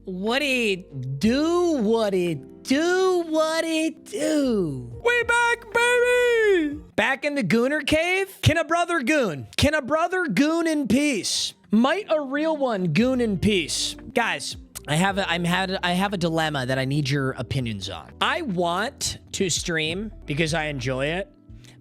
What it do, what it do, what it do. We back, baby! Back in the Gooner Cave? Can a brother goon? Can a brother goon in peace? Might a real one goon in peace? Guys, I have a dilemma that I need your opinions on. I want to stream because I enjoy it,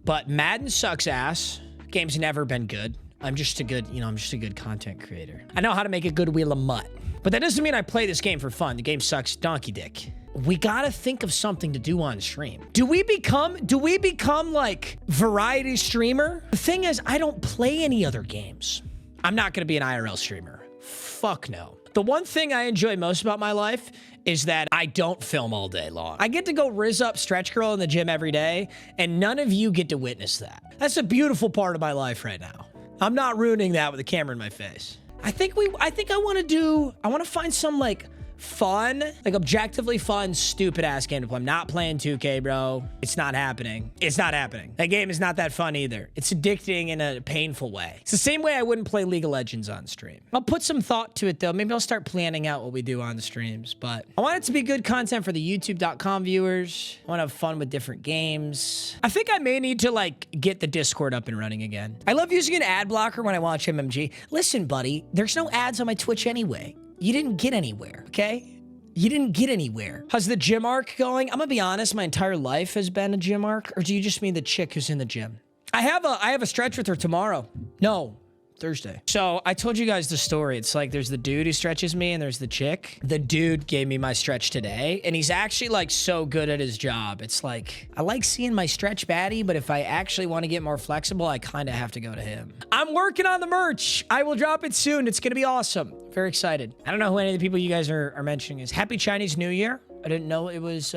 but Madden sucks ass. Game's never been good. I'm just a good content creator. I know how to make a good wheel of mutt. But that doesn't mean I play this game for fun. The game sucks donkey dick. We gotta think of something to do on stream. Do we become like variety streamer? The thing is, I don't play any other games. I'm not gonna be an IRL streamer. Fuck no. The one thing I enjoy most about my life is that I don't film all day long. I get to go rizz up stretch curl in the gym every day, and none of you get to witness that. That's a beautiful part of my life right now. I'm not ruining that with a camera in my face. I think I want to find some like fun, like objectively fun, stupid ass game to play. I'm not playing 2K, bro. It's not happening. It's not happening. That game is not that fun either. It's addicting in a painful way. It's the same way I wouldn't play League of Legends on stream. I'll put some thought to it though. Maybe I'll start planning out what we do on the streams, but I want it to be good content for the youtube.com viewers. I want to have fun with different games. I think I may need to like get the Discord up and running again. I love using an ad blocker when I watch MMG. Listen, buddy, there's no ads on my Twitch anyway. You didn't get anywhere, okay? You didn't get anywhere. How's the gym arc going? I'm gonna be honest, my entire life has been a gym arc. Or do you just mean the chick who's in the gym? I have a stretch with her tomorrow. No, Thursday. So I told you guys the story. It's like there's the dude who stretches me and there's the chick. The dude gave me my stretch today and he's actually like so good at his job. It's like, I like seeing my stretch baddie, but if I actually want to get more flexible, I kind of have to go to him. I'm working on the merch. I will drop it soon. It's going to be awesome. Very excited. I don't know who any of the people you guys are mentioning is. Happy Chinese New Year. I didn't know it was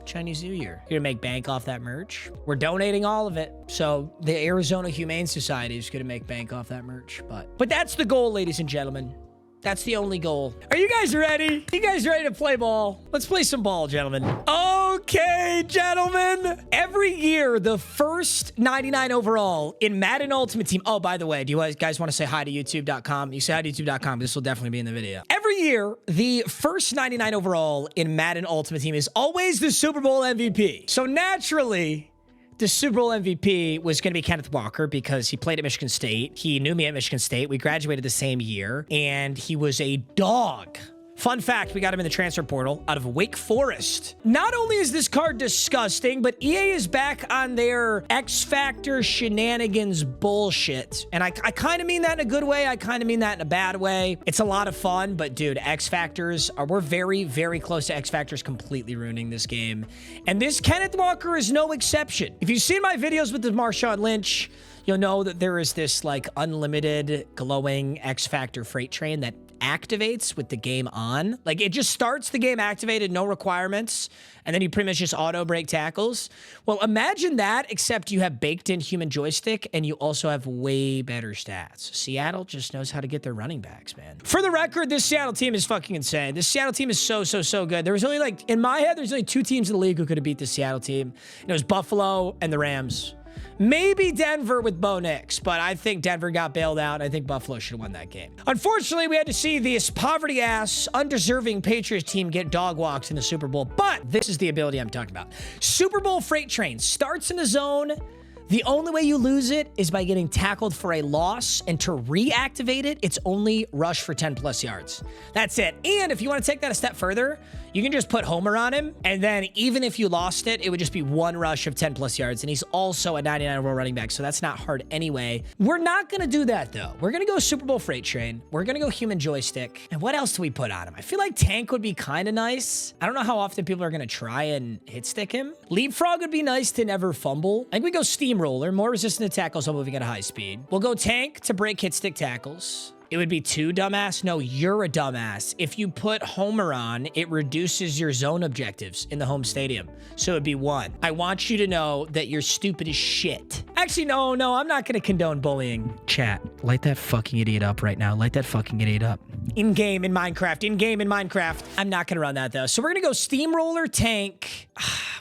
Chinese New Year. You're gonna make bank off that merch. We're donating all of it. So the Arizona Humane Society is gonna make bank off that merch. But that's the goal, ladies and gentlemen. That's the only goal. Are you guys ready? You guys ready to play ball? Let's play some ball, gentlemen. Okay, gentlemen. Every year, the first 99 overall in Madden Ultimate Team. Oh, by the way, do you guys want to say hi to youtube.com? You say hi to youtube.com. This will definitely be in the video. Every year, the first 99 overall in Madden Ultimate Team is always the Super Bowl MVP. So naturally, the Super Bowl MVP was going to be Kenneth Walker because he played at Michigan State. He knew me at Michigan State. We graduated the same year, and he was a dog. Fun fact, we got him in the transfer portal out of Wake Forest. Not only is this card disgusting, but EA is back on their X Factor shenanigans bullshit. And I kind of mean that in a good way. I kind of mean that in a bad way. It's a lot of fun, but dude, X Factors we're very, very close to X Factors completely ruining this game. And this Kenneth Walker is no exception. If you've seen my videos with the Marshawn Lynch, you'll know that there is this like unlimited glowing X Factor freight train that activates with the game on. Like it just starts the game activated, no requirements, and then you pretty much just auto break tackles. Well, imagine that, except you have baked in human joystick and you also have way better stats. Seattle just knows how to get their running backs, man. For the record, this Seattle team is fucking insane. This Seattle team is so good. There was only like, in my head, there's only 2 teams in the league who could have beat the Seattle team. And it was Buffalo and the Rams. Maybe Denver with Bo Nix, but I think Denver got bailed out. I think Buffalo should have won that game. Unfortunately, we had to see this poverty-ass, undeserving Patriots team get dog-walked in the Super Bowl, but this is the ability I'm talking about. Super Bowl freight train starts in a zone. The only way you lose it is by getting tackled for a loss, and to reactivate it, it's only rush for 10+ yards. That's it. And if you want to take that a step further, you can just put Homer on him, and then even if you lost it, it would just be 1 rush of 10+ yards, and he's also a 99 overall running back, so that's not hard anyway. We're not going to do that, though. We're going to go Super Bowl freight train. We're going to go human joystick. And what else do we put on him? I feel like tank would be kind of nice. I don't know how often people are going to try and hit stick him. Leapfrog would be nice to never fumble. I think we go steamroller, more resistant to tackles while moving at a high speed. We'll go tank to break hit stick tackles. It would be 2, dumbass. No, you're a dumbass. If you put Homer on, it reduces your zone objectives in the home stadium. So it'd be 1. I want you to know that you're stupid as shit. Actually, no, I'm not going to condone bullying. Chat, light that fucking idiot up right now. Light that fucking idiot up. In-game in Minecraft. I'm not going to run that, though. So we're going to go steamroller, tank.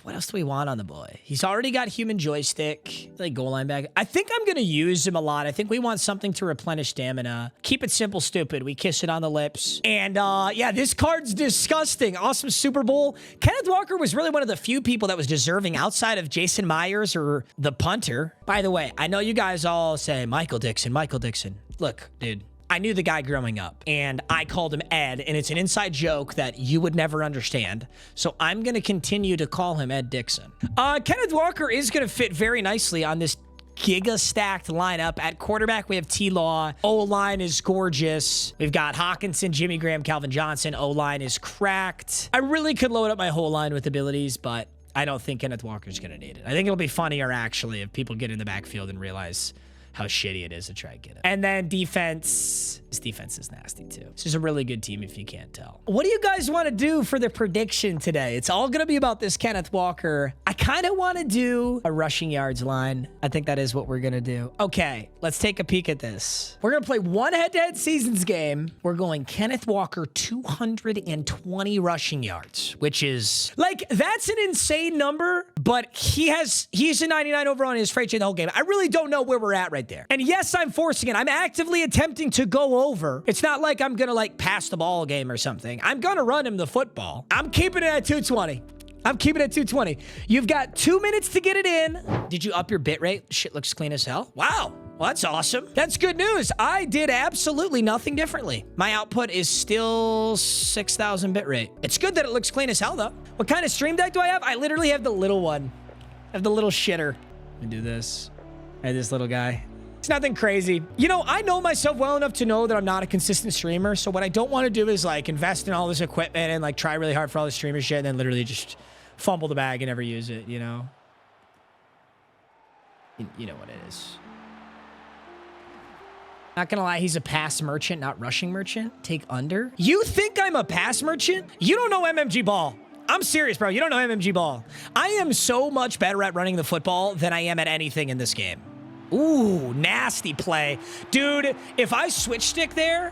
What else do we want on the boy? He's already got human joystick, like goal line back. I think I'm going to use him a lot. I think we want something to replenish stamina. Keep it simple, stupid. We kiss it on the lips. And yeah, this card's disgusting. Awesome Super Bowl. Kenneth Walker was really one of the few people that was deserving outside of Jason Myers or the punter. By the way, I know you guys all say, Michael Dixon, Michael Dixon. Look, dude. I knew the guy growing up, and I called him Ed, and it's an inside joke that you would never understand. So I'm going to continue to call him Ed Dixon. Kenneth Walker is going to fit very nicely on this giga-stacked lineup. At quarterback, we have T-Law. O-line is gorgeous. We've got Hawkinson, Jimmy Graham, Calvin Johnson. O-line is cracked. I really could load up my whole line with abilities, but I don't think Kenneth Walker's going to need it. I think it'll be funnier, actually, if people get in the backfield and realize how shitty it is to try and get it. And then defense. This defense is nasty too. This is a really good team if you can't tell. What do you guys want to do for the prediction today? It's all going to be about this Kenneth Walker. I kind of want to do a rushing yards line. I think that is what we're going to do. Okay, let's take a peek at this. We're going to play one head-to-head seasons game. We're going Kenneth Walker 220 rushing yards, which is like, that's an insane number, but he's a 99 overall in his freight train the whole game. I really don't know where we're at right there. And yes, I'm forcing it. I'm actively attempting to go over. It's not like I'm gonna like pass the ball game or something. I'm gonna run him the football. I'm keeping it at 220. I'm keeping it at 220. You've got 2 minutes to get it in. Did you up your bit rate? Shit looks clean as hell. Wow. Well, that's awesome. That's good news. I did absolutely nothing differently. My output is still 6,000 bit rate. It's good that it looks clean as hell though. What kind of stream deck do I have? I literally have the little one. I have the little shitter. Let me do this. I have this little guy. It's nothing crazy. You know, I know myself well enough to know that I'm not a consistent streamer. So what I don't want to do is like invest in all this equipment and like try really hard for all this streamer shit and then literally just fumble the bag and never use it, you know? You know what it is. Not gonna lie, he's a pass merchant, not rushing merchant. Take under. You think I'm a pass merchant? You don't know MMG ball. I'm serious, bro. You don't know MMG ball. I am so much better at running the football than I am at anything in this game. Ooh, nasty play. Dude, if I switch stick there,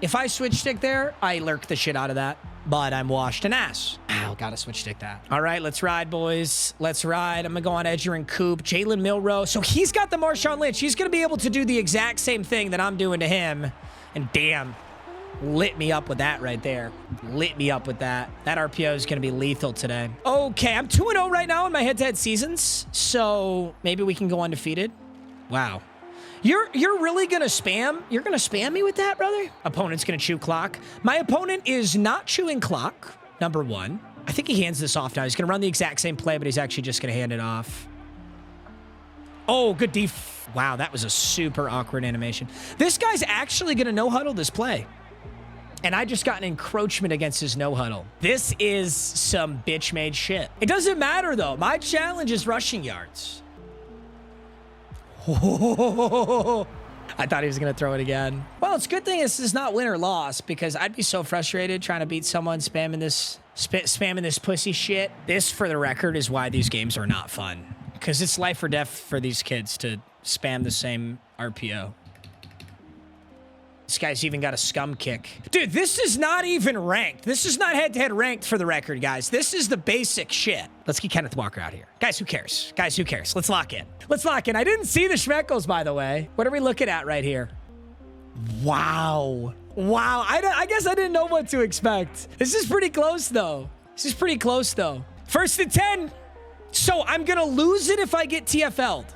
I lurk the shit out of that. But I'm washed an ass. Ow, gotta switch stick that. All right, let's ride, boys. Let's ride. I'm gonna go on Edger and Coop. Jalen Milroe. So he's got the Marshawn Lynch. He's gonna be able to do the exact same thing that I'm doing to him. And damn, lit me up with that right there. Lit me up with that. That RPO is going to be lethal today. Okay, I'm 2-0 right now in my head-to-head seasons, so maybe we can go undefeated. Wow. You're really going to spam? You're going to spam me with that, brother? Opponent's going to chew clock. My opponent is not chewing clock, number one. I think he hands this off now. He's going to run the exact same play, but he's actually just going to hand it off. Oh, good def. Wow, that was a super awkward animation. This guy's actually going to no-huddle this play. And I just got an encroachment against his no-huddle. This is some bitch-made shit. It doesn't matter, though. My challenge is rushing yards. I thought he was going to throw it again. Well, it's a good thing this is not win or loss because I'd be so frustrated trying to beat someone spamming this pussy shit. This, for the record, is why these games are not fun. Because it's life or death for these kids to spam the same RPO. This guy's even got a scum kick. Dude, this is not even ranked. This is not head-to-head ranked for the record, guys. This is the basic shit. Let's get Kenneth Walker out here. Guys, who cares? Guys, who cares? Let's lock in. Let's lock in. I didn't see the Schmeckles, by the way. What are we looking at right here? Wow. Wow. I guess I didn't know what to expect. This is pretty close, though. This is pretty close, though. 1st and 10. So I'm going to lose it if I get TFL'd.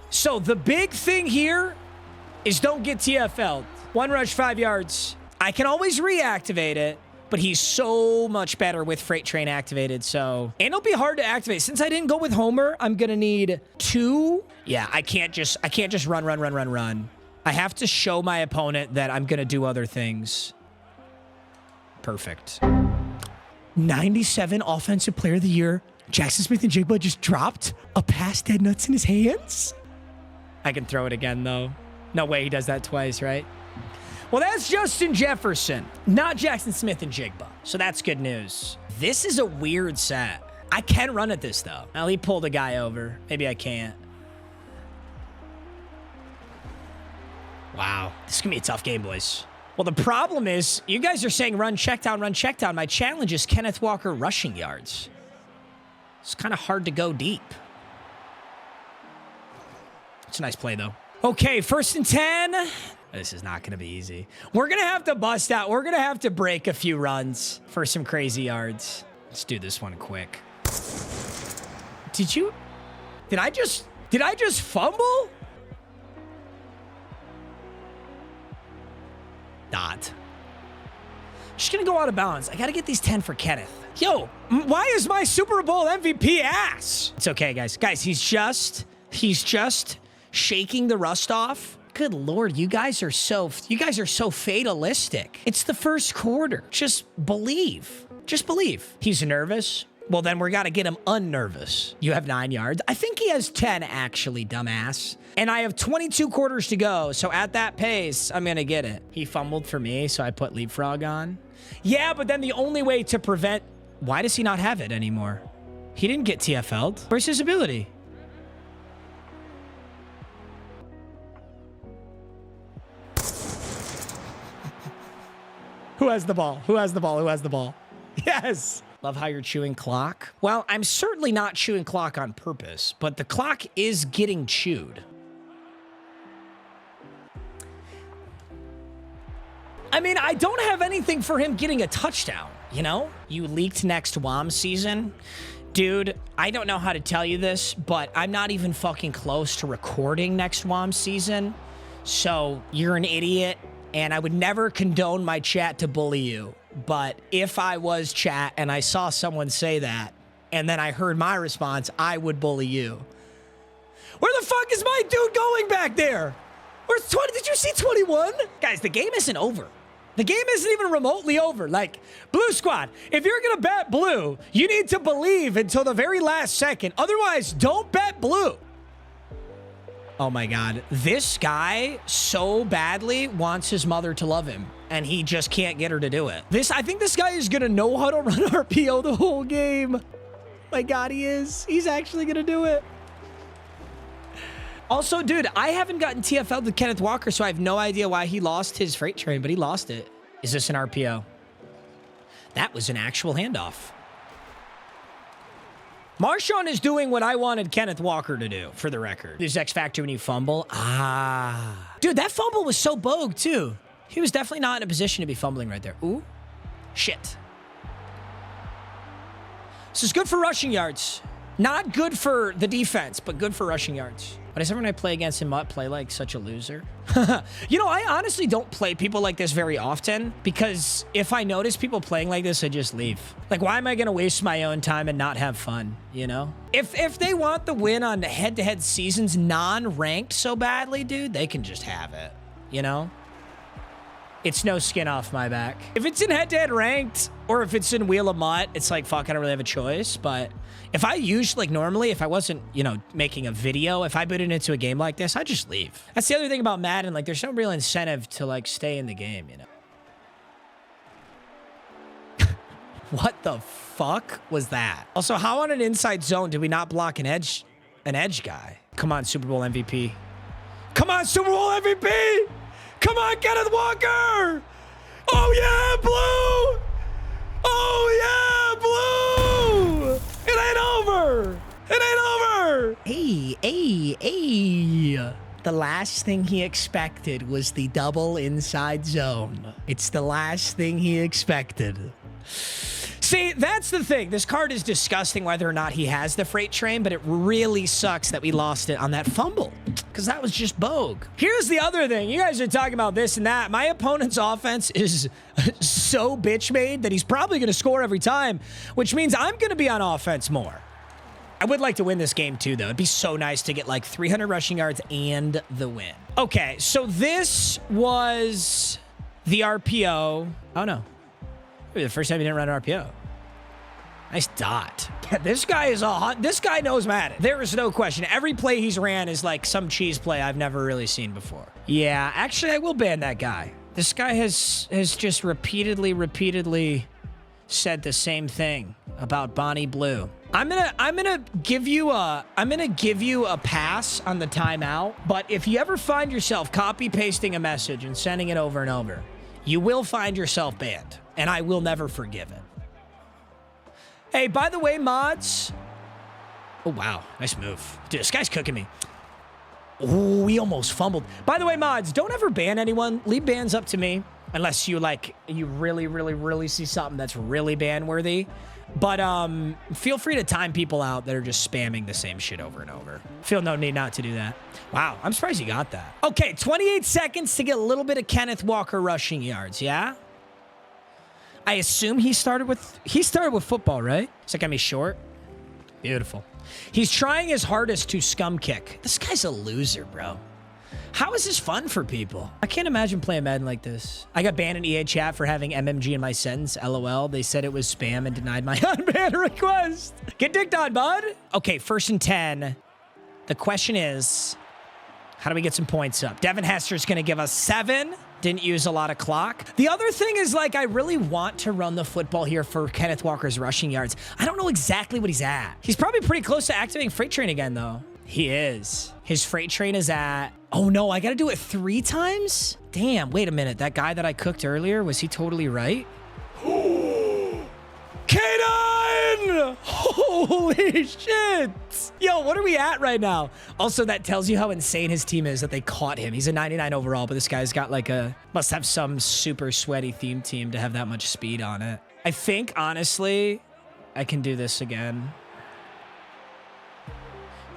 So the big thing here is don't get TFL'd. 1 rush, 5 yards. I can always reactivate it, but he's so much better with Freight Train activated, so... And it'll be hard to activate. Since I didn't go with Homer, I'm gonna need 2. Yeah, I can't just run. I have to show my opponent that I'm gonna do other things. Perfect. 97 Offensive Player of the Year. Jackson Smith-Njigba just dropped a pass dead nuts in his hands. I can throw it again, though. No way he does that twice, right? Well, that's Justin Jefferson, not Jackson Smith-Njigba. So that's good news. This is a weird set. I can run at this, though. Now, he pulled a guy over. Maybe I can't. Wow. This is going to be a tough game, boys. Well, the problem is, you guys are saying run, check down, run, check down. My challenge is Kenneth Walker rushing yards. It's kind of hard to go deep. It's a nice play, though. Okay, 1st and 10. This is not going to be easy. We're going to have to bust out. We're going to have to break a few runs for some crazy yards. Let's do this one quick. Did I just fumble? Not. Just going to go out of bounds. I got to get these 10 for Kenneth. Yo, why is my Super Bowl MVP ass? It's okay, guys. Guys, he's just shaking the rust off. Good Lord, you guys are so fatalistic. It's the first quarter. Just believe. Just believe. He's nervous. Well, then we got to get him unnervous. You have 9 yards. I think he has 10, actually, dumbass. And I have 22 quarters to go, so at that pace, I'm going to get it. He fumbled for me, so I put leapfrog on. Yeah, but then the only way to prevent... Why does he not have it anymore? He didn't get TFL'd. Where's his ability? Who has the ball? Who has the ball? Who has the ball? Yes. Love how you're chewing clock. Well, I'm certainly not chewing clock on purpose, but the clock is getting chewed. I mean, I don't have anything for him getting a touchdown, you know? You leaked next WOM season. Dude, I don't know how to tell you this, but I'm not even fucking close to recording next WOM season. So you're an idiot, and I would never condone my chat to bully you. But if I was chat and I saw someone say that, and then I heard my response, I would bully you. Where the fuck is my dude going back there? Where's 20? Did you see 21? Guys, the game isn't over. The game isn't even remotely over. Like, Blue Squad, if you're going to bet blue, you need to believe until the very last second. Otherwise, don't bet blue. Oh my God. This guy so badly wants his mother to love him, and he just can't get her to do it. I think this guy is going to know how to run RPO the whole game. My God, he is. He's actually going to do it. Also, dude, I haven't gotten TFL'd with Kenneth Walker, so I have no idea why he lost his freight train, but he lost it. Is this an RPO? That was an actual handoff. Marshawn is doing what I wanted Kenneth Walker to do, for the record. There's X Factor when you fumble. Ah. Dude, that fumble was so bogue, too. He was definitely not in a position to be fumbling right there. Ooh. Shit. This is good for rushing yards. Not good for the defense, but good for rushing yards. But does everyone I play against him play like such a loser? You know, I honestly don't play people like this very often, because if I notice people playing like this, I just leave. Like, why am I going to waste my own time and not have fun, you know? If they want the win on head-to-head seasons non-ranked so badly, dude, they can just have it, you know? It's no skin off my back. If it's in head-to-head ranked, or if it's in Wheel of Mutt, it's like, fuck, I don't really have a choice. But if I usually, like, normally, if I wasn't, you know, making a video, if I put it into a game like this, I'd just leave. That's the other thing about Madden. Like, there's no real incentive to, like, stay in the game, you know? What the fuck was that? Also, how on an inside zone did we not block an edge guy? Come on, Super Bowl MVP. Come on, Super Bowl MVP! Come on, Kenneth Walker! Oh, yeah, blue! Oh, yeah, blue! It ain't over! It ain't over! Hey. The last thing he expected was the double inside zone. It's the last thing he expected. See, that's the thing. This card is disgusting whether or not he has the freight train, but it really sucks that we lost it on that fumble, because that was just bogue. Here's the other thing. You guys are talking about this and that. My opponent's offense is so bitch-made that he's probably going to score every time, which means I'm going to be on offense more. I would like to win this game too, though. It'd be so nice to get like 300 rushing yards and the win. Okay, so this was the RPO. Oh, no. Maybe the first time he didn't run an RPO. Nice dot. This guy knows Madden. There is no question. Every play he's ran is like some cheese play I've never really seen before. Yeah, actually, I will ban that guy. This guy has just repeatedly said the same thing about Bonnie Blue. I'm gonna give you a pass on the timeout, but if you ever find yourself copy pasting a message and sending it over and over, you will find yourself banned, and I will never forgive it. Hey, by the way, mods, Oh, wow. Nice move. Dude, this guy's cooking me. Oh, we almost fumbled. By the way, mods, don't ever ban anyone. Leave bans up to me. Unless you, like, you really see something that's really ban-worthy. But feel free to time people out that are just spamming the same shit over and over. Feel no need not to do that. Wow, I'm surprised you got that. Okay, 28 seconds to get a little bit of Kenneth Walker rushing yards, yeah? I assume he started with football, right? Is that gonna be short? Beautiful. He's trying his hardest to scum kick. This guy's a loser, bro. How is this fun for people? I can't imagine playing Madden like this. I got banned in EA chat for having MMG in my sentence. LOL. They said it was spam and denied my unban request. Get dicked on, bud. Okay, 1st and 10. The question is, how do we get some points up? Devin Hester's going to give us 7. Didn't use a lot of clock. The other thing is, like, I really want to run the football here for Kenneth Walker's rushing yards. I don't know exactly what he's at. He's probably pretty close to activating Freight Train again, though. He is. His Freight Train is at... Oh, no, I got to do it 3 times? Damn, wait a minute. That guy that I cooked earlier, was he totally right? K9! Holy shit! Yo, what are we at right now? Also, that tells you how insane his team is that they caught him. He's a 99 overall, but this guy's got like a... Must have some super sweaty theme team to have that much speed on it. I think, honestly, I can do this again.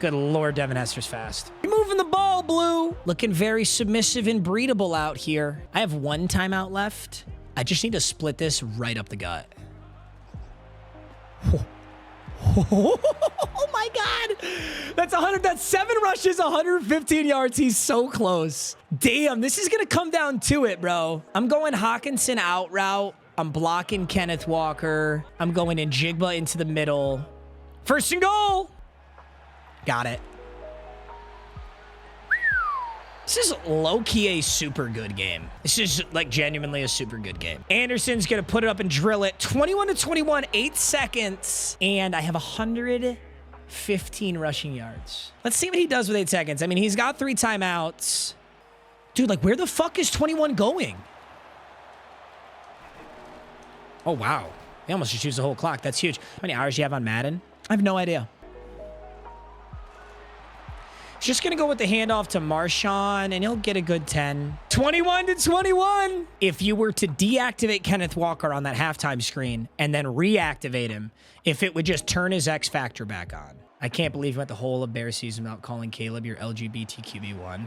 Good Lord, Devin Hester's fast. You're moving the ball, Blue. Looking very submissive and breedable out here. I have 1 timeout left. I just need to split this right up the gut. Oh my God. That's 100. That's 7 rushes, 115 yards. He's so close. Damn, this is going to come down to it, bro. I'm going Hawkinson out route. I'm blocking Kenneth Walker. I'm going in Jigba into the middle. 1st and goal. Got it. This is low-key a super good game. This is like genuinely a super good game. Anderson's gonna put it up and drill it. 21-21, 8 seconds. And I have 115 rushing yards. Let's see what he does with 8 seconds. I mean, he's got 3 timeouts. Dude, like, where the fuck is 21 going? Oh, wow. They almost just used the whole clock. That's huge. How many hours do you have on Madden? I have no idea. Just going to go with the handoff to Marshawn, and he'll get a good 10. 21-21. If you were to deactivate Kenneth Walker on that halftime screen and then reactivate him, if it would just turn his X Factor back on. I can't believe you went the whole of Bear season without calling Caleb your LGBTQB1.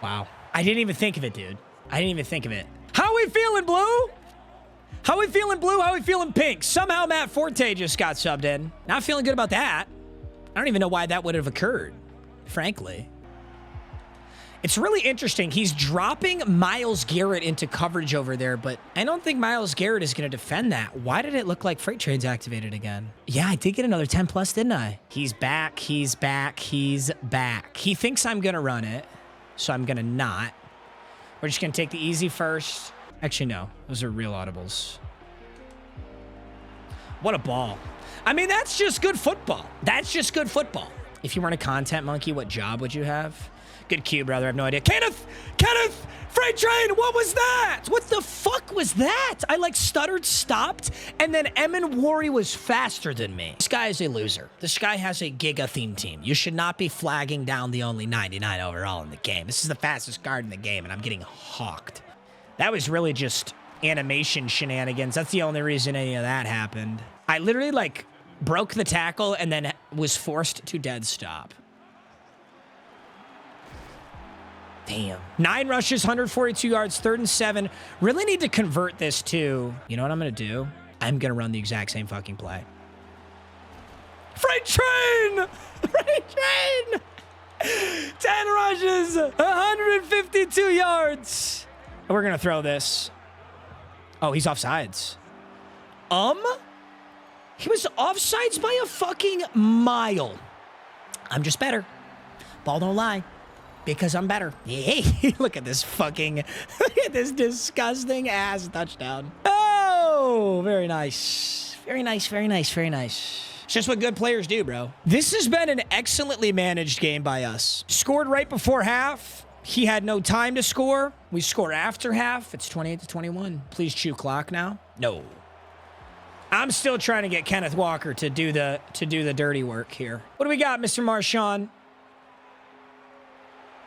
Wow. I didn't even think of it, dude. I didn't even think of it. How we feeling, Blue? How we feeling, Blue? How we feeling, Pink? Somehow Matt Forte just got subbed in. Not feeling good about that. I don't even know why that would have occurred, frankly. It's really interesting. He's dropping Myles Garrett into coverage over there, but I don't think Myles Garrett is going to defend that. Why did it look like Freight Train's activated again? Yeah, I did get another 10 plus, didn't I? He's back. He's back. He's back. He thinks I'm going to run it, so I'm going to not. We're just going to take the easy first. Actually, no. Those are real audibles. What a ball. I mean, that's just good football. That's just good football. If you weren't a content monkey, what job would you have? Good cue, brother. I have no idea. Kenneth! Kenneth! Freight Train! What was that? What the fuck was that? I, like, stuttered, stopped, and then Emin Wari was faster than me. This guy is a loser. This guy has a Giga theme team. You should not be flagging down the only 99 overall in the game. This is the fastest guard in the game, and I'm getting hawked. That was really just animation shenanigans. That's the only reason any of that happened. I literally, like, broke the tackle and then was forced to dead stop. Damn. 9 rushes, 142 yards, 3rd and 7. Really need to convert this to... You know what I'm going to do? I'm going to run the exact same fucking play. Freight Train! Freight Train! 10 rushes, 152 yards. And we're going to throw this. Oh, he's offsides. He was offsides by a fucking mile. I'm just better. Ball don't lie. Because I'm better. Hey, look at this fucking, look at this disgusting ass touchdown. Oh, very nice. Very nice, very nice, very nice. It's just what good players do, bro. This has been an excellently managed game by us. Scored right before half. He had no time to score. We score after half. It's 28-21. Please chew clock now. No. I'm still trying to get Kenneth Walker to do the dirty work here. What do we got, Mr. Marshawn?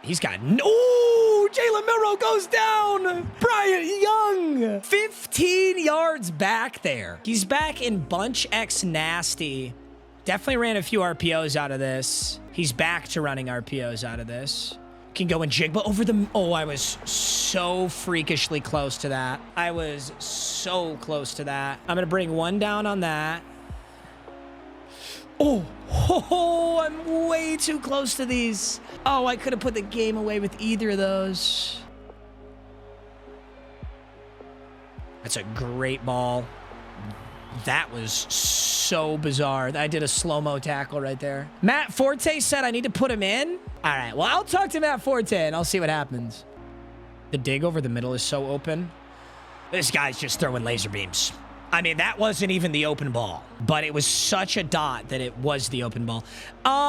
He's got no. Ooh, Jalen Milroe goes down. Bryant Young, 15 yards back there. He's back in bunch X nasty. Definitely ran a few RPOs out of this. He's back to running RPOs out of this. Can go and jig, but over the... Oh, I was so freakishly close to that. I was so close to that. I'm going to bring one down on that. Oh, I'm way too close to these. Oh, I could have put the game away with either of those. That's a great ball. That was so bizarre. I did a slow-mo tackle right there. Matt Forte said I need to put him in. All right, well, I'll talk to Matt Forte and I'll see what happens. The dig over the middle is so open. This guy's just throwing laser beams. I mean, that wasn't even the open ball, but it was such a dot that it was the open ball.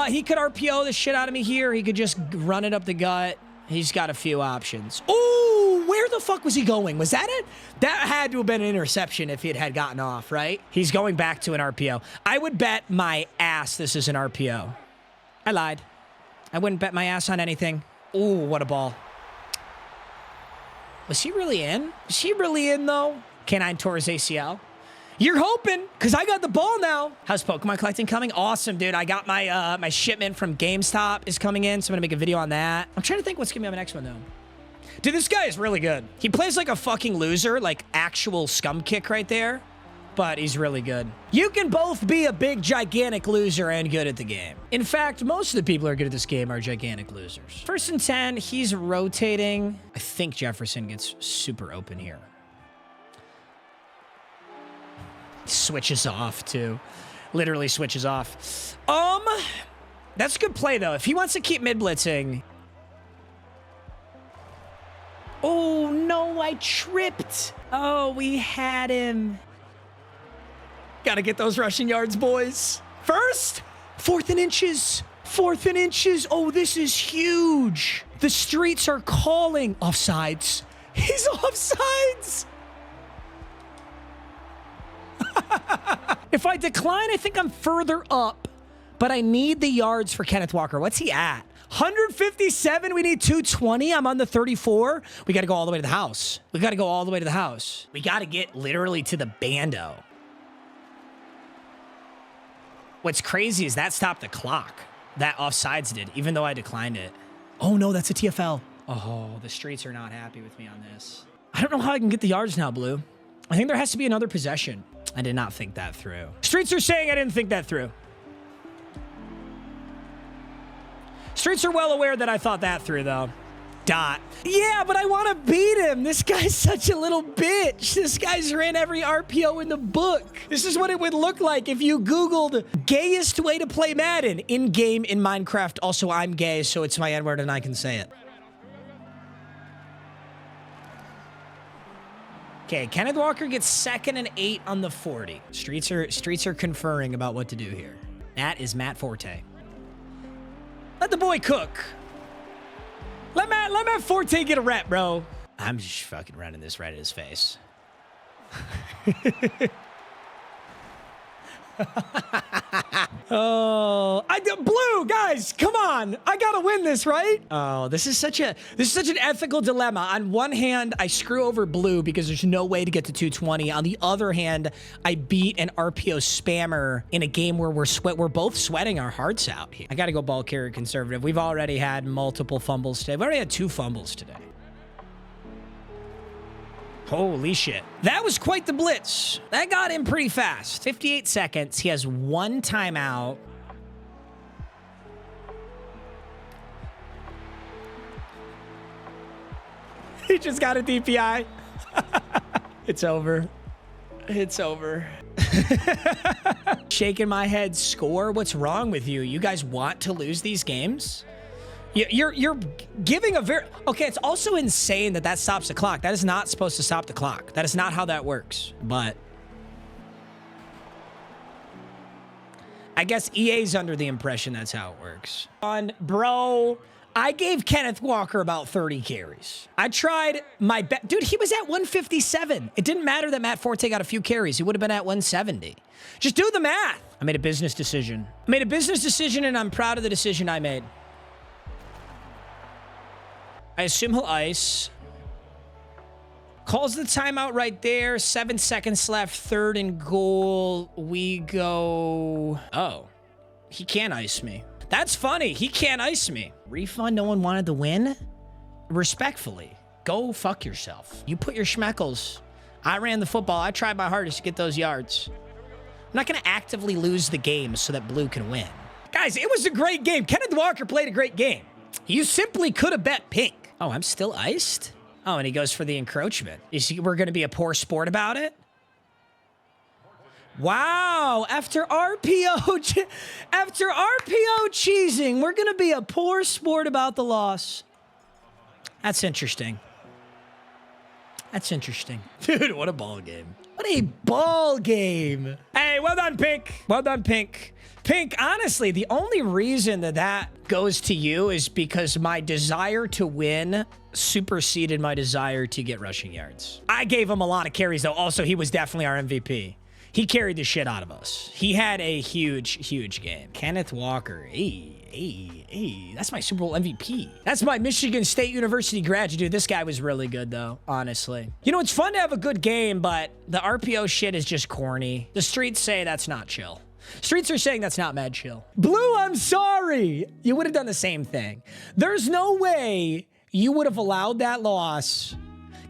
He could RPO the shit out of me here. He could just run it up the gut. He's got a few options. Ooh, where the fuck was he going? Was that it? That had to have been an interception if it had gotten off, right? He's going back to an RPO. I would bet my ass this is an RPO. I lied. I wouldn't bet my ass on anything. Ooh, what a ball. Was he really in? Is he really in, though? Canine tore his ACL. You're hoping, because I got the ball now. How's Pokemon collecting coming? Awesome, dude. I got my my shipment from GameStop is coming in, so I'm going to make a video on that. I'm trying to think what's going to be on the next one, though. Dude, this guy is really good. He plays like a fucking loser, like actual scum kick right there, but he's really good. You can both be a big, gigantic loser and good at the game. In fact, most of the people who are good at this game are gigantic losers. 1st and 10, he's rotating. I think Jefferson gets super open here. Switches off too. Literally switches off. That's a good play though. If he wants to keep mid blitzing. Oh no, I tripped. Oh, we had him. Gotta get those rushing yards, boys. First, 4th and inches. 4th and inches. Oh, this is huge. The streets are calling. Offsides. He's offsides. If I decline, I think I'm further up, but I need the yards for Kenneth Walker. What's he at? 157. We need 220. I'm on the 34. We got to go all the way to the house. We got to go all the way to the house. We got to get literally to the bando. What's crazy is that stopped the clock. That offsides did, even though I declined it. Oh no, that's a TFL. Oh, the streets are not happy with me on this. I don't know how I can get the yards now, Blue. I think there has to be another possession. I did not think that through. Streets are saying I didn't think that through. Streets are well aware that I thought that through, though. Dot. Yeah, but I want to beat him. This guy's such a little bitch. This guy's ran every RPO in the book. This is what it would look like if you Googled gayest way to play Madden in-game in Minecraft. Also, I'm gay, so it's my N-word and I can say it. Okay, Kenneth Walker gets 2nd and 8 on the 40. Streets are conferring about what to do here. That is Matt Forte. Let the boy cook. Let Matt Forte get a rep, bro. I'm just fucking running this right at his face. Oh, Blue, guys, come on. I gotta win this, right? Oh, this is such an ethical dilemma. On one hand, I screw over Blue because there's no way to get to 220. On the other hand, I beat an RPO spammer in a game where we're both sweating our hearts out here. I gotta go ball carrier conservative. We've already had multiple fumbles today. We've already had 2 fumbles today. Holy shit. That was quite the blitz. That got him pretty fast. 58 seconds. He has 1 timeout. He just got a DPI. It's over. It's over. Shaking my head. Score? What's wrong with you? You guys want to lose these games? You're giving a very... Okay, it's also insane that stops the clock. That is not supposed to stop the clock. That is not how that works. But I guess EA's under the impression that's how it works. Bro, I gave Kenneth Walker about 30 carries. I tried my best. Dude, he was at 157. It didn't matter that Matt Forte got a few carries. He would have been at 170. Just do the math. I made a business decision. I made a business decision, and I'm proud of the decision I made. I assume he'll ice. Calls the timeout right there. 7 seconds left. 3rd and goal. We go... Oh. He can't ice me. That's funny. He can't ice me. Refund, no one wanted to win? Respectfully, go fuck yourself. You put your schmeckles. I ran the football. I tried my hardest to get those yards. I'm not going to actively lose the game so that blue can win. Guys, it was a great game. Kenneth Walker played a great game. You simply could have bet pink. Oh, I'm still iced? Oh, and he goes for the encroachment. We're going to be a poor sport about it? Wow, after RPO cheesing, we're going to be a poor sport about the loss. That's interesting. That's interesting. Dude, what a ball game. What a ball game. Hey, well done, Pink. Well done, Pink. Pink, honestly, the only reason that goes to you is because my desire to win superseded my desire to get rushing yards. I gave him a lot of carries, though. Also, he was definitely our MVP. He carried the shit out of us. He had a huge, huge game. Kenneth Walker. Hey. That's my Super Bowl MVP. That's my Michigan State University graduate. Dude, this guy was really good, though, honestly. You know, it's fun to have a good game, but the RPO shit is just corny. The streets say that's not chill. Streets are saying that's not mad chill. Blue, I'm sorry. You would have done the same thing. There's no way you would have allowed that loss.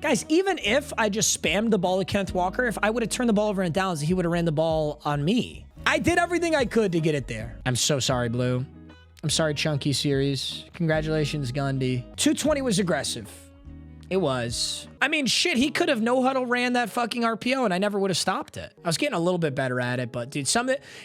Guys, even if I just spammed the ball to Kenneth Walker, if I would have turned the ball over in downs, he would have ran the ball on me. I did everything I could to get it there. I'm so sorry, Blue. I'm sorry, Chunky Series. Congratulations, Gundy. 220 was aggressive. It was. I mean, shit, he could have no huddle ran that fucking RPO and I never would have stopped it. I was getting a little bit better at it, but dude,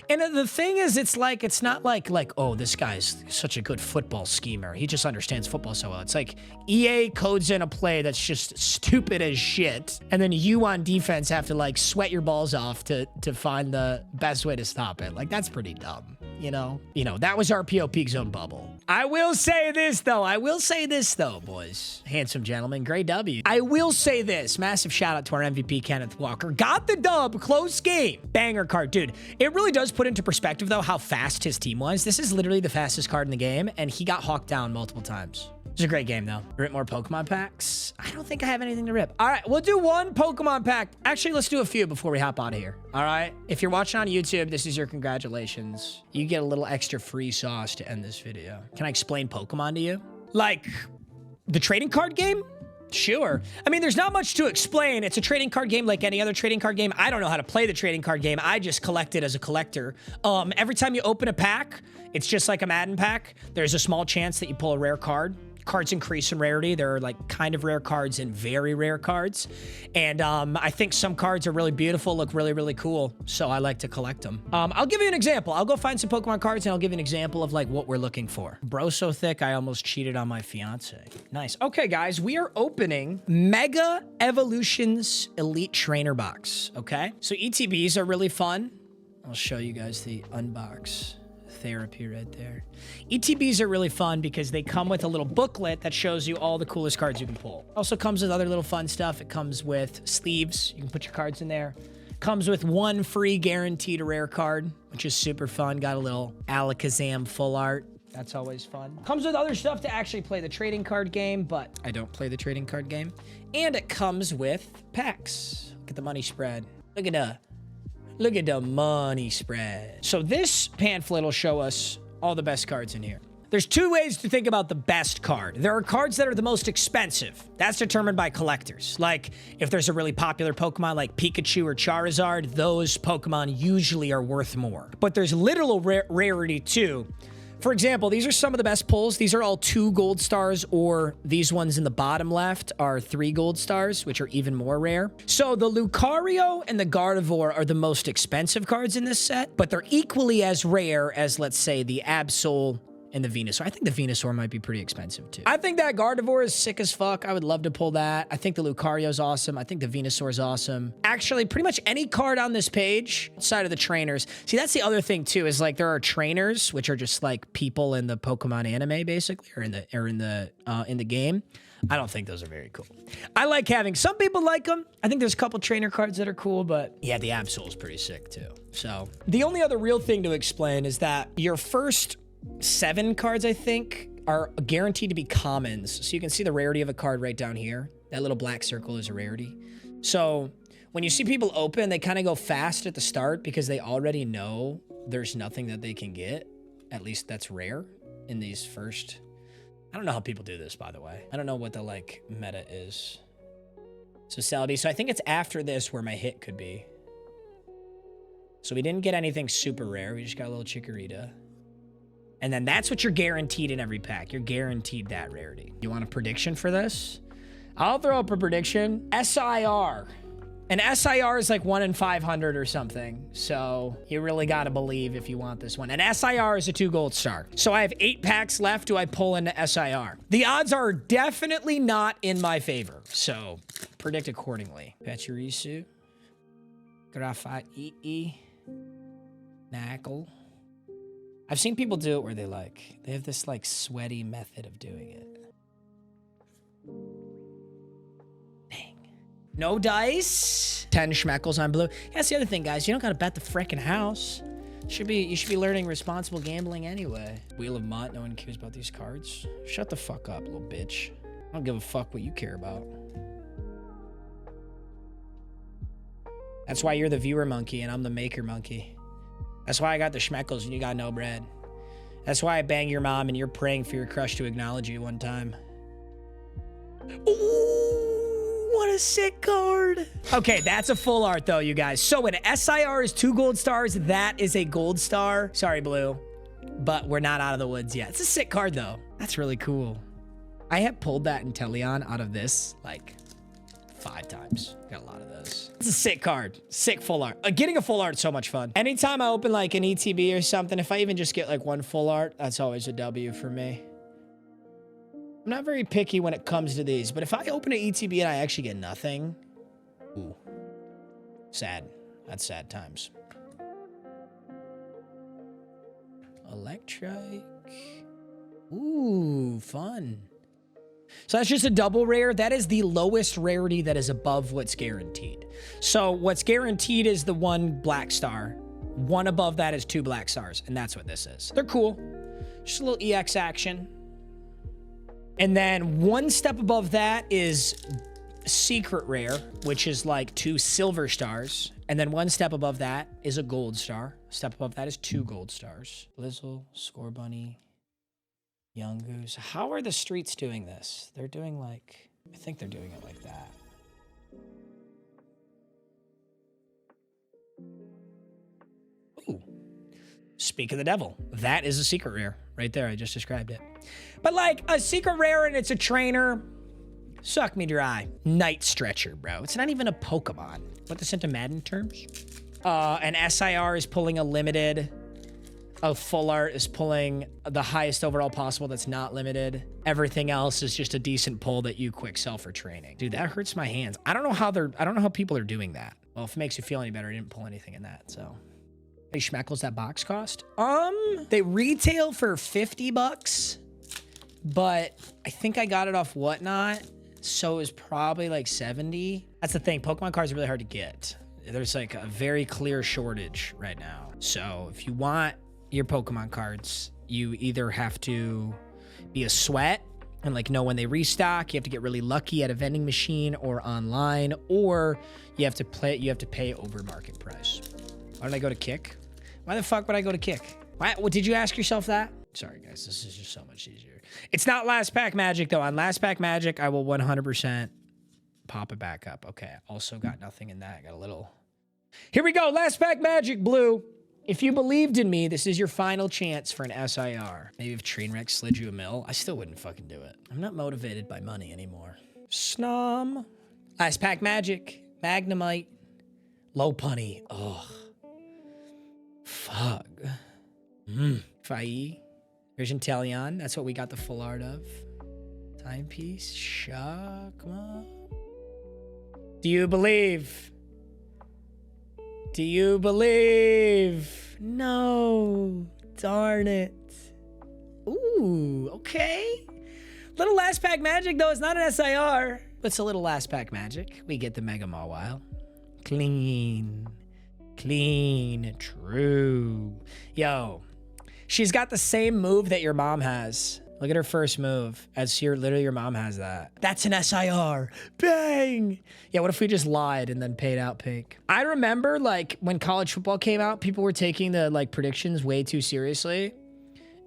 and the thing is, it's not like, oh, this guy's such a good football schemer. He just understands football so well. It's like EA codes in a play that's just stupid as shit. And then you on defense have to like sweat your balls off to find the best way to stop it. Like, that's pretty dumb. You know, that was RPO peak zone bubble. I will say this, though, boys. Handsome gentlemen, great W. I will say this. Massive shout out to our MVP, Kenneth Walker. Got the dub, close game. Banger card. Dude, it really does put into perspective, though, how fast his team was. This is literally the fastest card in the game, and he got hawked down multiple times. It was a great game, though. Rip more Pokemon packs? I don't think I have anything to rip. All right, we'll do one Pokemon pack. Actually, let's do a few before we hop out of here. All right? If you're watching on YouTube, this is your congratulations. You get a little extra free sauce to end this video. Can I explain Pokemon to you? Like, the trading card game? Sure. I mean, there's not much to explain. It's a trading card game like any other trading card game. I don't know how to play the trading card game. I just collect it as a collector. Every time you open a pack, it's just like a Madden pack. There's a small chance that you pull a rare card. Cards increase in rarity. There are like kind of rare cards and very rare cards. And I think some cards are really beautiful, look really, really cool. So I like to collect them. I'll give you an example. I'll go find some Pokemon cards and I'll give you an example of like what we're looking for. Bro so thick, I almost cheated on my fiance. Nice. Okay, guys, we are opening Mega Evolutions Elite Trainer Box. Okay, so ETBs are really fun. I'll show you guys the unbox therapy right there. ETBs are really fun because they come with a little booklet that shows you all the coolest cards you can pull. Also comes with other little fun stuff. It comes with sleeves. You can put your cards in there. Comes with one free guaranteed rare card, which is super fun. Got a little Alakazam full art. That's always fun. Comes with other stuff to actually play the trading card game, but I don't play the trading card game. And it comes with packs. Look at the money spread. Look at the money spread. So this pamphlet will show us all the best cards in here. There's two ways to think about the best card. There are cards that are the most expensive. That's determined by collectors. Like, if there's a really popular Pokemon like Pikachu or Charizard, those Pokemon usually are worth more. But there's literal rarity too. For example, these are some of the best pulls. These are all 2 gold stars, or these ones in the bottom left are 3 gold stars, which are even more rare. So the Lucario and the Gardevoir are the most expensive cards in this set, but they're equally as rare as, let's say, the Absol and the Venusaur. I think the Venusaur might be pretty expensive too. I think that Gardevoir is sick as fuck. I would love to pull that. I think the Lucario's awesome. I think the Venusaur is awesome. Actually, pretty much any card on this page, outside of the trainers. See, that's the other thing too, is like there are trainers, which are just like people in the Pokemon anime, basically, or in the game. I don't think those are very cool. I like having, some people like them. I think there's a couple trainer cards that are cool, but yeah, the Absol's pretty sick too. So the only other real thing to explain is that your first 7 cards, I think, are guaranteed to be commons. So you can see the rarity of a card right down here. That little black circle is a rarity. So when you see people open, they kind of go fast at the start because they already know there's nothing that they can get. At least that's rare in these first. I don't know how people do this, by the way. I don't know what the like meta is. So Celebi. So I think it's after this where my hit could be. So we didn't get anything super rare. We just got a little Chikorita. And then that's what you're guaranteed in every pack. You're guaranteed that rarity. You want a prediction for this? I'll throw up a prediction. SIR. And SIR is like 1 in 500 or something. So you really got to believe if you want this one. And SIR is a 2 gold star. So I have 8 packs left. Do I pull into SIR? The odds are definitely not in my favor. So predict accordingly. Pachirisu. Grafai'i. Knackle. I've seen people do it where they have this like sweaty method of doing it. No dice. 10 schmeckles on blue. Yeah, that's the other thing, guys. You don't gotta bet the frickin' house. You should be learning responsible gambling anyway. Wheel of Mutt. No one cares about these cards. Shut the fuck up, little bitch. I don't give a fuck what you care about. That's why you're the viewer monkey and I'm the maker monkey. That's why I got the schmeckles and you got no bread. That's why I bang your mom and you're praying for your crush to acknowledge you one time. Ooh. What a sick card. Okay, that's a full art though, you guys. So when SIR is 2 gold stars, that is a gold star. Sorry, Blue, but we're not out of the woods yet. It's a sick card though. That's really cool. I have pulled that Inteleon out of this like 5 times. Got a lot of those. It's a sick card. Sick full art. Getting a full art is so much fun. Anytime I open like an ETB or something, if I even just get like 1 full art, that's always a W for me. I'm not very picky when it comes to these, but if I open an ETB and I actually get nothing, ooh, sad. That's sad times. Electric. Ooh, fun. So that's just a double rare. That is the lowest rarity that is above what's guaranteed. So what's guaranteed is the 1 black star. 1 above that is 2 black stars, and that's what this is. They're cool. Just a little EX action. And then 1 step above that is secret rare, which is like 2 silver stars. And then 1 step above that is a gold star. Step above that is 2 gold stars. Blizzle, Scorbunny, Young Goose. How are the streets doing this? They're doing like, I think they're doing it like that. Ooh. Speak of the devil. That is a secret rare right there. I just described it. But like a secret rare and it's a trainer. Suck me dry. Night Stretcher, bro. It's not even a Pokemon. Put this into Madden terms. An SIR is pulling a limited. A full art is pulling the highest overall possible that's not limited. Everything else is just a decent pull that you quick sell for training. Dude, that hurts my hands. I don't know how people are doing that. Well, if it makes you feel any better, I didn't pull anything in that, so. Hey, schmeckles, that box cost? They retail for 50 bucks, but I think I got it off Whatnot, so it was probably like 70. That's the thing, Pokemon cards are really hard to get. There's like a very clear shortage right now. So if you want your Pokemon cards, you either have to be a sweat and like know when they restock, you have to get really lucky at a vending machine or online, or you have to pay over market price. Why did I go to Kick? Why the fuck would I go to Kick? Why, did you ask yourself that? Sorry, guys. This is just so much easier. It's not Last Pack Magic, though. On Last Pack Magic, I will 100% pop it back up. Okay, also got nothing in that. Got a little... Here we go. Last Pack Magic, Blue. If you believed in me, this is your final chance for an SIR. Maybe if Trainwreck slid you a mill, I still wouldn't fucking do it. I'm not motivated by money anymore. Snom. Last Pack Magic. Magnemite. Lopunny. Ugh. Fuck. Fai. Here's Inteleon. That's what we got the full art of. Timepiece. Shakma. Do you believe? Do you believe? No. Darn it. Ooh, okay. Little last pack magic, though. It's not an SIR. But it's a little last pack magic. We get the Mega Mawile. Clean. Clean. True. Yo. She's got the same move that your mom has. Look at her first move. As literally your mom has that. That's an SIR. Bang! Yeah, what if we just lied and then paid out pink? I remember, like, when college football came out, people were taking the, like, predictions way too seriously.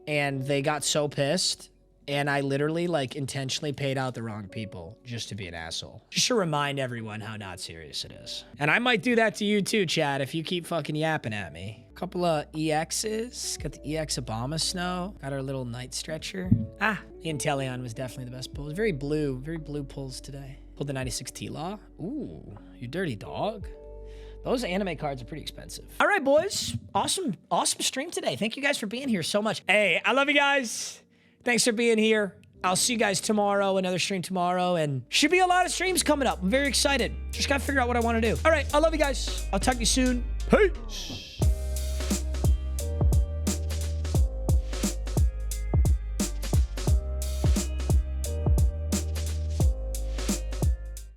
And they got so pissed. And I literally, like, intentionally paid out the wrong people just to be an asshole. Just to remind everyone how not serious it is. And I might do that to you too, Chad, if you keep fucking yapping at me. A couple of EXs. Got the EX Obama Snow. Got our little night stretcher. Ah, the Inteleon was definitely the best pull. It was very blue pulls today. Pulled the 96 T-Law. Ooh, you dirty dog. Those anime cards are pretty expensive. All right, boys. Awesome stream today. Thank you guys for being here so much. Hey, I love you guys. Thanks for being here. I'll see you guys tomorrow, another stream tomorrow, and should be a lot of streams coming up. I'm very excited. Just gotta figure out what I want to do. All right, I love you guys. I'll talk to you soon. Peace.